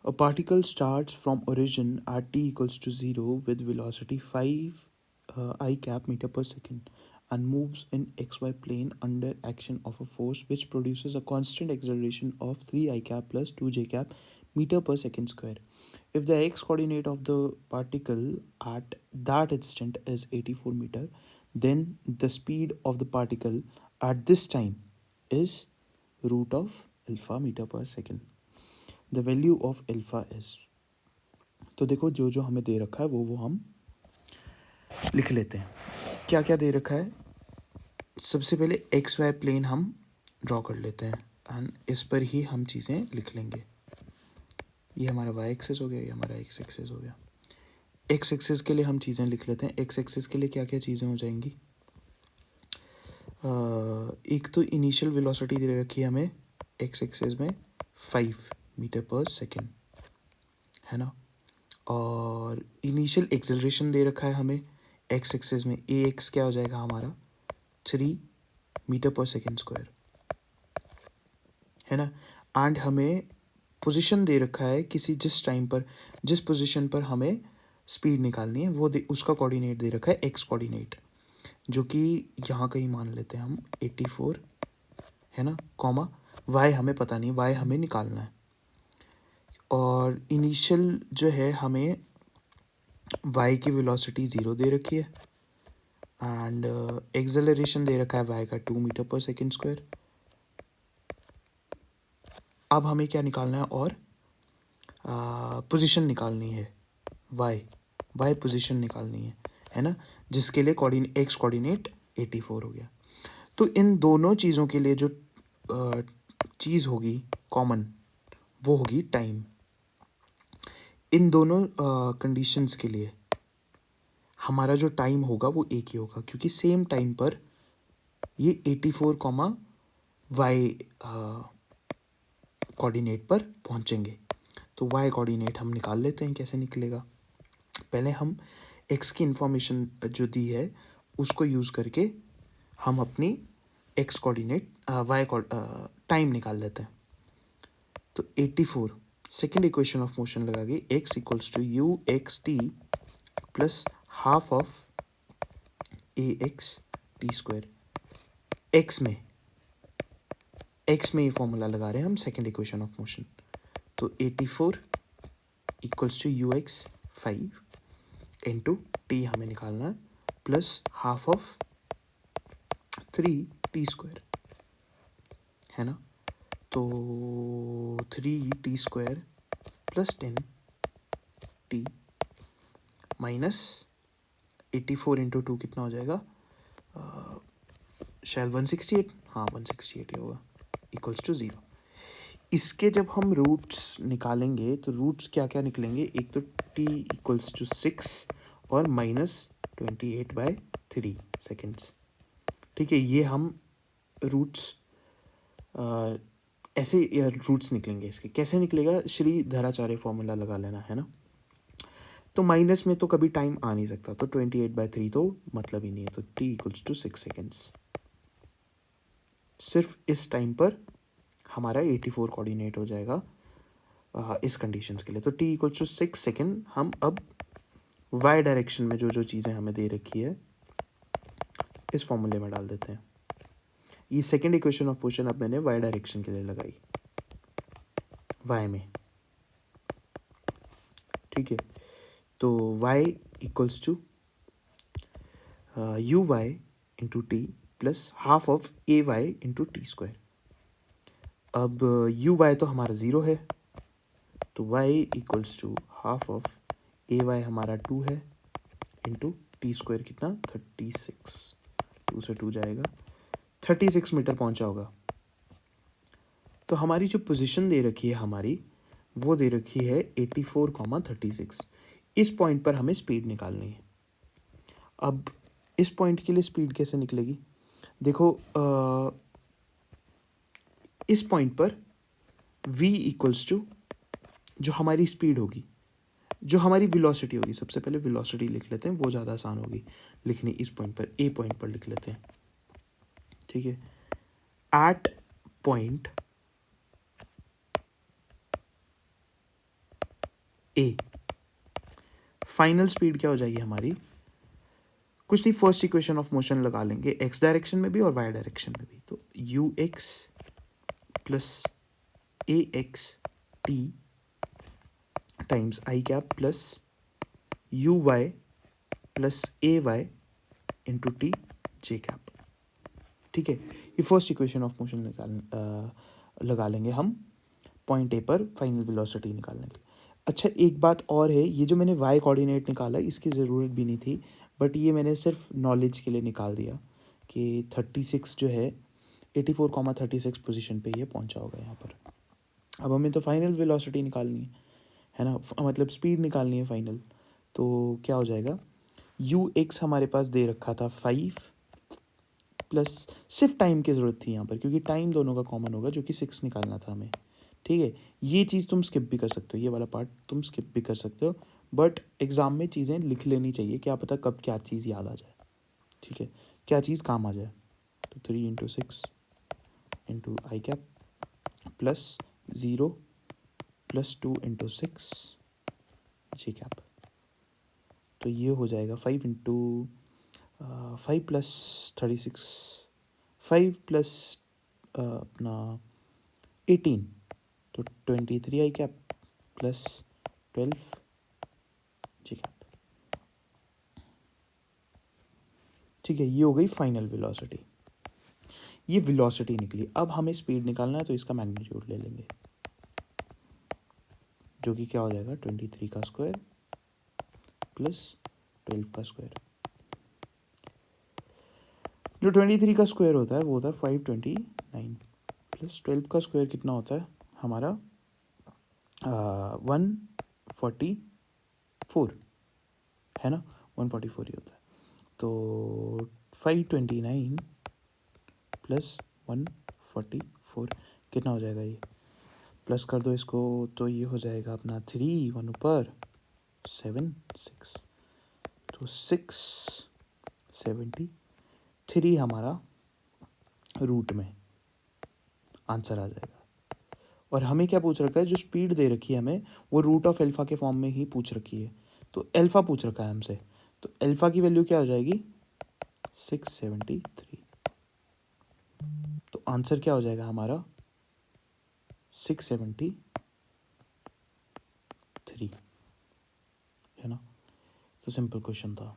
A particle starts from origin at t equals to 0 with velocity 5 I cap meter per second and moves in xy plane under action of a force which produces a constant acceleration of 3 I cap plus 2 j cap meter per second square. If the x coordinate of the particle at that instant is 84 meter, then the speed of the particle at this time is root of alpha meter per second. The value of alpha is, तो देखो जो जो हमें दे रखा है वो हम लिख लेते हैं. क्या क्या दे रखा है. सबसे पहले एक्स वाई प्लेन हम ड्रॉ कर लेते हैं एंड इस पर ही हम चीज़ें लिख लेंगे. ये हमारा वाई एक्सेस हो गया, ये हमारा एक्स एक्सेस हो गया. एक्स एक्सेस के लिए हम चीज़ें लिख लेते हैं. एक्स एक्सेस के लिए क्या क्या चीज़ें हो जाएंगी. एक तो इनिशियल वेलोसिटी दे रखी है हमें एक्स एक्सेस में 5 मीटर पर सेकेंड, है ना. और इनिशियल एक्सेलरेशन दे रखा है हमें एक्स एक्सेस में. ए एक्स क्या हो जाएगा हमारा 3 मीटर पर सेकेंड स्क्वायर, है ना. एंड हमें पोजीशन दे रखा है किसी जिस टाइम पर जिस पोजीशन पर हमें स्पीड निकालनी है वो उसका कोऑर्डिनेट दे रखा है एक्स कोऑर्डिनेट, जो कि यहाँ कहीं मान लेते हैं हम 84, है ना. कॉमा वाई हमें पता नहीं, वाई हमें निकालना है. और इनिशियल जो है हमें वाई की वेलोसिटी 0 दे रखी है एंड एक्सेलरेशन दे रखा है वाई का 2 मीटर पर सेकेंड स्क्वायर. अब हमें क्या निकालना है और पोजीशन निकालनी है. वाई पोजीशन निकालनी है ना, जिसके लिए कोऑर्डिनेट एक्स कोऑर्डिनेट 84 हो गया. तो इन दोनों चीज़ों के लिए जो चीज़ होगी कॉमन वो होगी टाइम. इन दोनों कंडीशंस के लिए हमारा जो टाइम होगा वो एक ही होगा, क्योंकि सेम टाइम पर ये 84 कॉमा वाई कोऑर्डिनेट पर पहुंचेंगे. तो वाई कोऑर्डिनेट हम निकाल लेते हैं. कैसे निकलेगा. पहले हम एक्स की इंफॉर्मेशन जो दी है उसको यूज़ करके हम अपनी एक्स कोऑर्डिनेट वाई टाइम निकाल लेते हैं. तो 84 सेकेंड इक्वेशन ऑफ मोशन लगा के x equals to u x t plus half of a x t square. X में ये फॉर्मूला लगा रहे हैं हम सेकेंड इक्वेशन ऑफ मोशन. तो 84 equals to u x 5 into t हमें निकालना है plus half of 3 t square, है ना. तो 3 t square plus 10 t minus 84 into 2 कितना हो जाएगा. शायद 168, हाँ 168 ही होगा इक्वल्स टू 0. इसके जब हम रूट्स निकालेंगे तो रूट्स क्या क्या निकलेंगे. एक तो t इक्वल्स टू 6 और -28/3 सेकेंड्स. ठीक है, ये हम रूट्स ऐसे रूट्स निकलेंगे. इसके कैसे निकलेगा. श्री धराचार्य फॉर्मूला लगा लेना, है ना. तो माइनस में तो कभी टाइम आ नहीं सकता, तो 28/3 तो मतलब ही नहीं है. तो t इक्वल्स टू 6 सेकेंड्स. सिर्फ इस टाइम पर हमारा 84 कोऑर्डिनेट हो जाएगा इस कंडीशंस के लिए. तो t इक्वल्स टू 6 सेकेंड हम अब y डायरेक्शन में जो जो चीज़ें हमें दे रखी है इस फॉर्मूले में डाल देते हैं. ये सेकेंड इक्वेशन ऑफ मोशन अब मैंने y डायरेक्शन के लिए लगाई, y में. ठीक है, तो y equals to u y into t plus half of a y into t square. अब यू वाई तो हमारा 0 है, तो y equals to half of a y हमारा 2 है इंटू टी स्क्वायर कितना 36. 2 से 2 जाएगा, 36 मीटर पहुंचा होगा. तो हमारी जो पोजीशन दे रखी है हमारी वो दे रखी है 84,36. इस पॉइंट पर हमें स्पीड निकालनी है. अब इस पॉइंट के लिए स्पीड कैसे निकलेगी. देखो इस पॉइंट पर v इक्वल्स टू जो हमारी स्पीड होगी, जो हमारी वेलोसिटी होगी. सबसे पहले वेलोसिटी लिख लेते हैं, वो ज़्यादा आसान होगी लिखनी. इस पॉइंट पर ए पॉइंट पर लिख लेते हैं. ठीक है, at point A. Final speed क्या हो जाएगी हमारी, कुछ नहीं, फर्स्ट इक्वेशन ऑफ मोशन लगा लेंगे एक्स डायरेक्शन में भी और वाई डायरेक्शन में भी। तो u x plus a x t times i cap plus u y plus a y into t j cap. ठीक है, ये फर्स्ट इक्वेशन ऑफ मोशन लगा लेंगे हम पॉइंट ए पर फाइनल वेलोसिटी निकालने के लिए। अच्छा, एक बात और है, ये जो मैंने वाई कोऑर्डिनेट निकाला इसकी ज़रूरत भी नहीं थी, बट ये मैंने सिर्फ नॉलेज के लिए निकाल दिया कि 36 जो है 84,36 पोजीशन पे ये पहुंचा होगा यहाँ पर। अब हमें तो फाइनल वेलोसिटी निकालनी है ना, मतलब स्पीड निकालनी है फाइनल। तो क्या हो जाएगा, यू एक्स हमारे पास दे रखा था 5 प्लस, सिर्फ टाइम की ज़रूरत थी यहाँ पर क्योंकि टाइम दोनों का कॉमन होगा जो कि 6 निकालना था हमें। ठीक है, ये चीज़ तुम स्किप भी कर सकते हो, ये वाला पार्ट तुम स्किप भी कर सकते हो, बट एग्ज़ाम में चीज़ें लिख लेनी चाहिए, क्या पता कब क्या चीज़ याद आ जाए। ठीक है, क्या चीज़ काम आ जाए। तो 3 × 6 इंटू आई कैप प्लस 0 प्लस 2 × 6 जे कैप। तो ये हो जाएगा 5 प्लस 36, 5 प्लस अपना 18, तो 23 आई कैप प्लस 12 जी कैप। ठीक है, ये हो गई फाइनल वेलोसिटी, ये वेलोसिटी निकली। अब हमें स्पीड निकालना है तो इसका मैग्नीट्यूड ले लेंगे जो कि क्या हो जाएगा 23 का स्क्वायर प्लस 12 का स्क्वायर। जो 23 का स्क्वायर होता है वो होता है 529 प्लस 12 का स्क्वायर कितना होता है हमारा 144 है ना, 144 ही होता है। तो 529 प्लस 144 कितना हो जाएगा, ये प्लस कर दो इसको तो ये हो जाएगा अपना 3 1 ऊपर 7 6, तो 673 हमारा रूट में आंसर आ जाएगा। और हमें क्या पूछ रखा है, जो स्पीड दे रखी है हमें वो रूट ऑफ एल्फ़ा के फॉर्म में ही पूछ रखी है, तो एल्फ़ा पूछ रखा है हमसे, तो एल्फ़ा की वैल्यू क्या हो जाएगी 673। तो आंसर क्या हो जाएगा हमारा 673 है ना। तो सिंपल क्वेश्चन था।